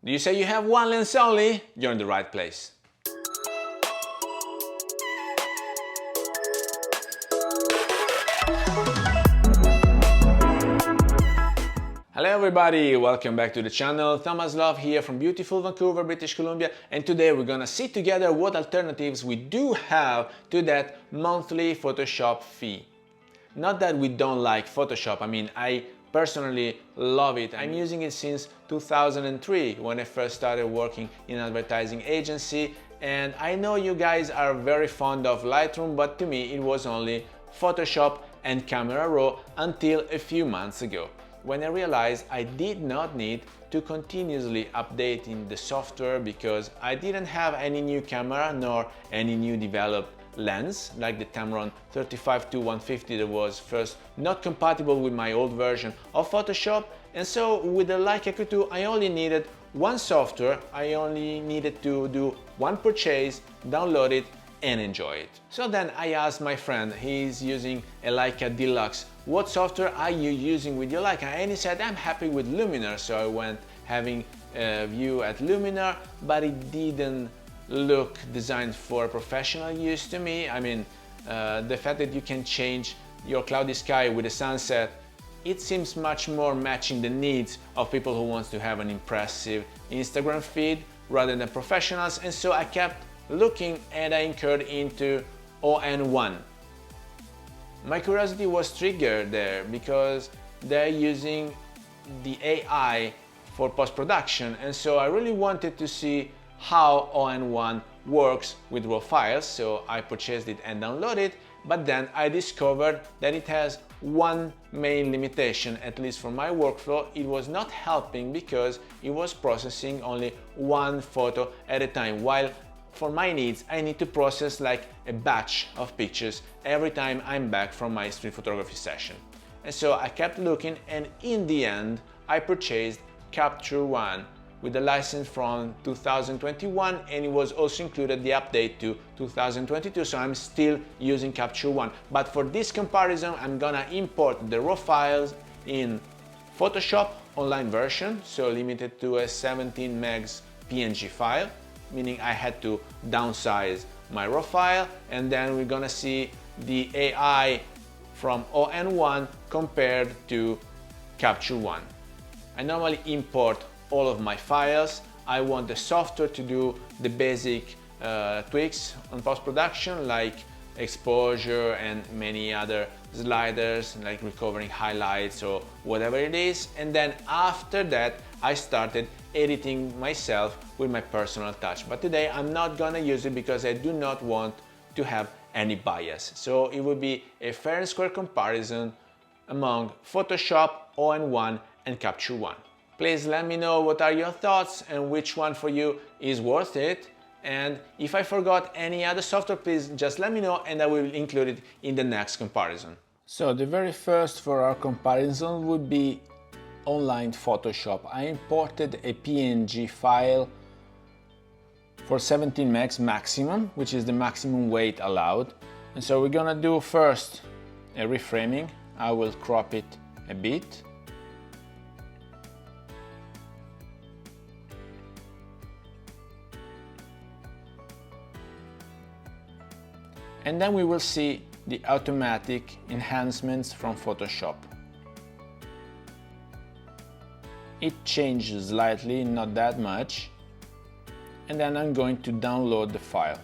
Do you say you have one lens only? You're in the right place. Hello everybody, welcome back to the channel. Thomas Love here from beautiful Vancouver, British Columbia, and today we're gonna see together what alternatives we do have to that monthly Photoshop fee. Not that we don't like Photoshop, I mean, I personally love it. I'm using it since 2003 when I first started working in an advertising agency, and I know you guys are very fond of Lightroom, but to me it was only Photoshop and Camera Raw until a few months ago, when I realized I did not need to continuously updating the software because I didn't have any new camera nor any new developed lens like the Tamron 35-150 that was first not compatible with my old version of Photoshop. And so with the Leica Q2 I only needed one software, I only needed to do one purchase, download it and enjoy it. So then I asked my friend, he's using a Leica Deluxe, what software are you using with your Leica? And he said, I'm happy with Luminar. So I went having a view at Luminar, but it didn't look designed for professional use to me. I mean, the fact that you can change your cloudy sky with a sunset, it seems much more matching the needs of people who wants to have an impressive Instagram feed rather than professionals. And so I kept looking and I incurred into ON1. My curiosity was triggered there because they're using the AI for post-production, and so I really wanted to see how ON1 works with raw files, so I purchased it and downloaded it, but then I discovered that it has one main limitation, at least for my workflow. It was not helping because it was processing only one photo at a time, while for my needs I need to process like a batch of pictures every time I'm back from my street photography session. And so I kept looking, and in the end I purchased Capture One with the license from 2021, and it was also included the update to 2022, so I'm still using Capture One. But for this comparison I'm gonna import the raw files in Photoshop online version, so limited to a 17 megs PNG file, meaning I had to downsize my raw file, and then we're gonna see the AI from ON1 compared to Capture One. I normally import all of my files. I want the software to do the basic tweaks on post-production like exposure and many other sliders like recovering highlights or whatever it is, and then after that I started editing myself with my personal touch. But today I'm not gonna use it because I do not want to have any bias, so it would be a fair and square comparison among Photoshop, ON1 and Capture One. Please let me know what are your thoughts and which one for you is worth it. And if I forgot any other software, please just let me know and I will include it in the next comparison. So the very first for our comparison would be online Photoshop. I imported a PNG file for 17 megs maximum, which is the maximum weight allowed. And so we're gonna do first a reframing. I will crop it a bit. And then we will see the automatic enhancements from Photoshop. It changes slightly, not that much. And then I'm going to download the file.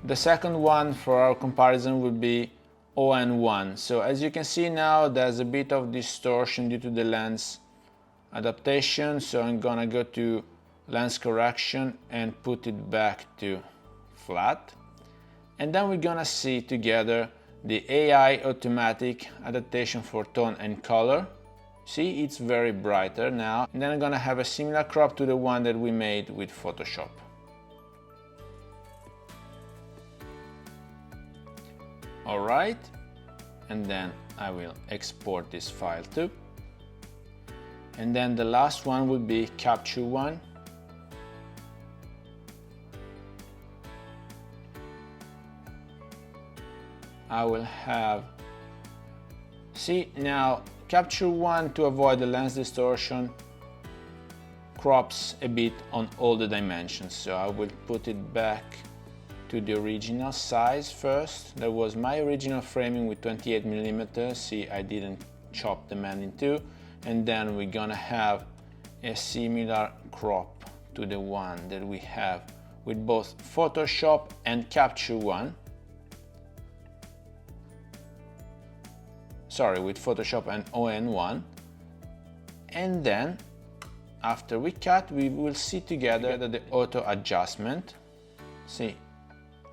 The second one for our comparison would be ON1. So as you can see now, there's a bit of distortion due to the lens adaptation. So I'm gonna go to lens correction and put it back to flat, and then we're gonna see together the AI automatic adaptation for tone and color. See, it's very brighter now, and then I'm gonna have a similar crop to the one that we made with Photoshop. All right, and then I will export this file too, and then the last one will be Capture One. I will have, see now Capture One, to avoid the lens distortion, crops a bit on all the dimensions. So I will put it back to the original size first. That was my original framing with 28mm. See, I didn't chop the man in two. And then we're gonna have a similar crop to the one that we have with both Photoshop and Capture One. Sorry, with Photoshop and ON1. And then after we cut, we will see together the auto adjustment. See,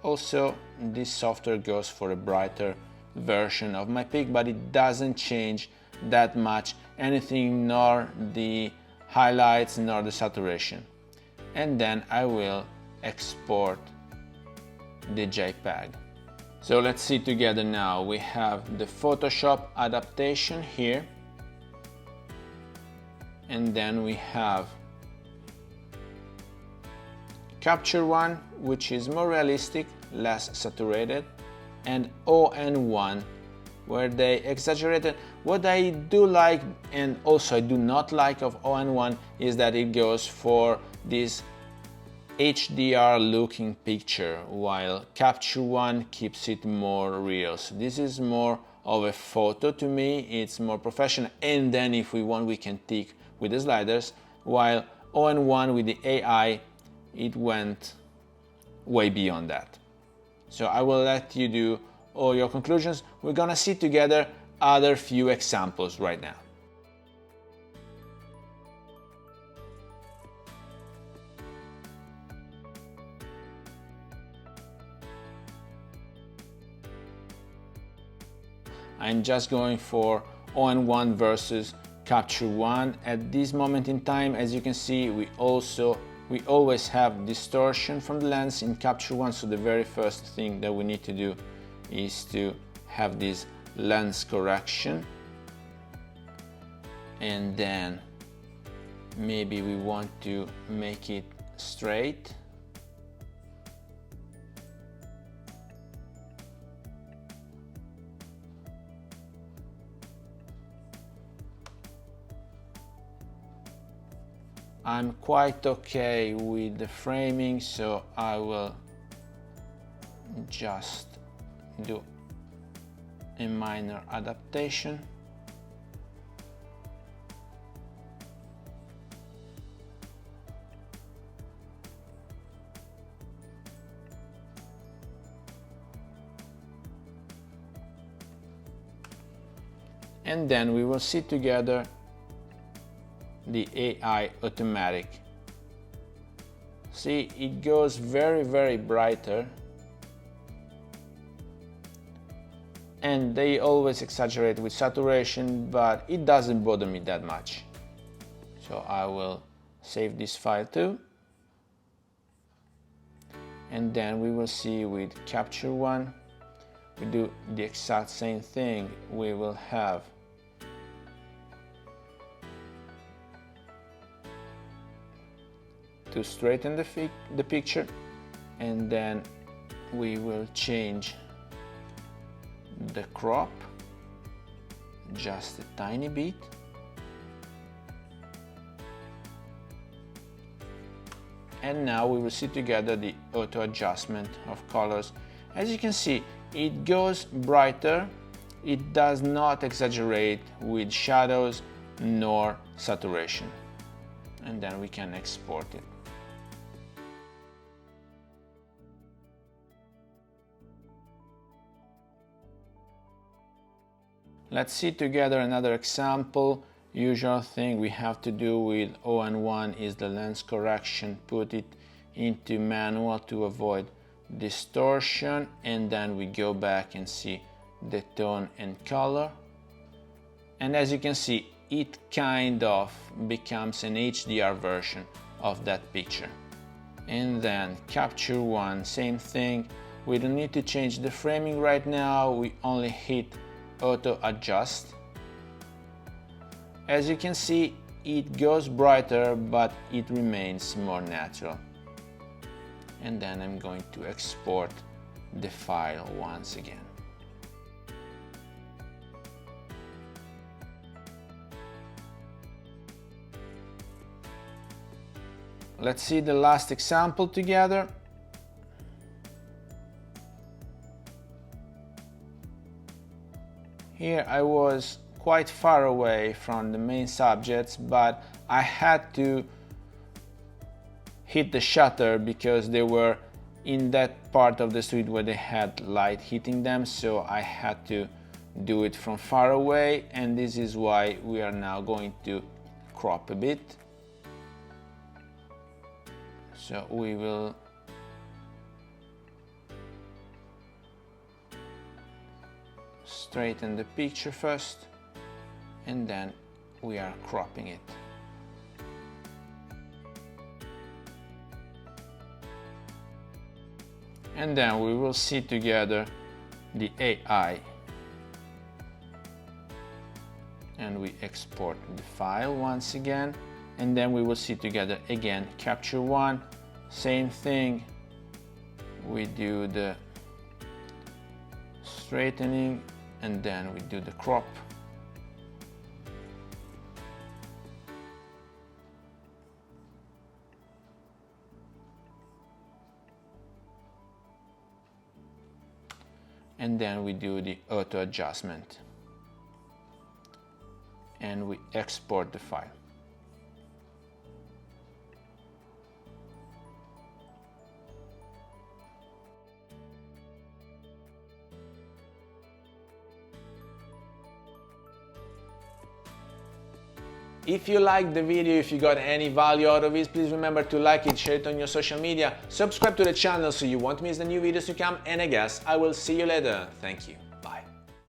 also this software goes for a brighter version of my pic, but it doesn't change that much anything, nor the highlights nor the saturation. And then I will export the JPEG. So let's see together now. We have the Photoshop adaptation here, and then we have Capture One, which is more realistic, less saturated, and ON1, where they exaggerated. What I do like, and also I do not like of ON1, is that it goes for this HDR looking picture, while Capture One keeps it more real. So this is more of a photo to me, it's more professional, and then if we want we can tick with the sliders, while ON1 with the AI, it went way beyond that. So I will let you do all your conclusions. We're gonna see together other few examples right now. I'm just going for ON1 versus Capture One. At this moment in time, as you can see, we always have distortion from the lens in Capture One. So the very first thing that we need to do is to have this lens correction, and then maybe we want to make it straight. I'm quite okay with the framing, so I will just do a minor adaptation. And then we will see together the AI automatic. See, it goes very brighter, and they always exaggerate with saturation, but it doesn't bother me that much. So I will save this file too, and then we will see with Capture One, we do the exact same thing. We will have to straighten the picture, and then we will change the crop just a tiny bit, and now we will see together the auto adjustment of colors. As you can see, it goes brighter, it does not exaggerate with shadows nor saturation, and then we can export it. Let's see together another example. Usual thing we have to do with ON1 is the lens correction. Put it into manual to avoid distortion, and then we go back and see the tone and color. And as you can see, it kind of becomes an HDR version of that picture. And then Capture One, same thing. We don't need to change the framing right now. We only hit auto adjust. As you can see, it goes brighter, but it remains more natural. And then I'm going to export the file once again. let's see the last example together. Here I was quite far away from the main subjects, but I had to hit the shutter because they were in that part of the street where they had light hitting them, so I had to do it from far away, and this is why we are now going to crop a bit. So we will straighten the picture first, and then we are cropping it. And then we will see together the AI, and we export the file once again, and then we will see together again capture one, same thing, we do the straightening and then we do the crop. And then we do the auto adjustment and we export the file. If you liked the video, if you got any value out of it, please remember to like it, share it on your social media, subscribe to the channel so you won't miss the new videos to come, and I guess I will see you later. Thank you.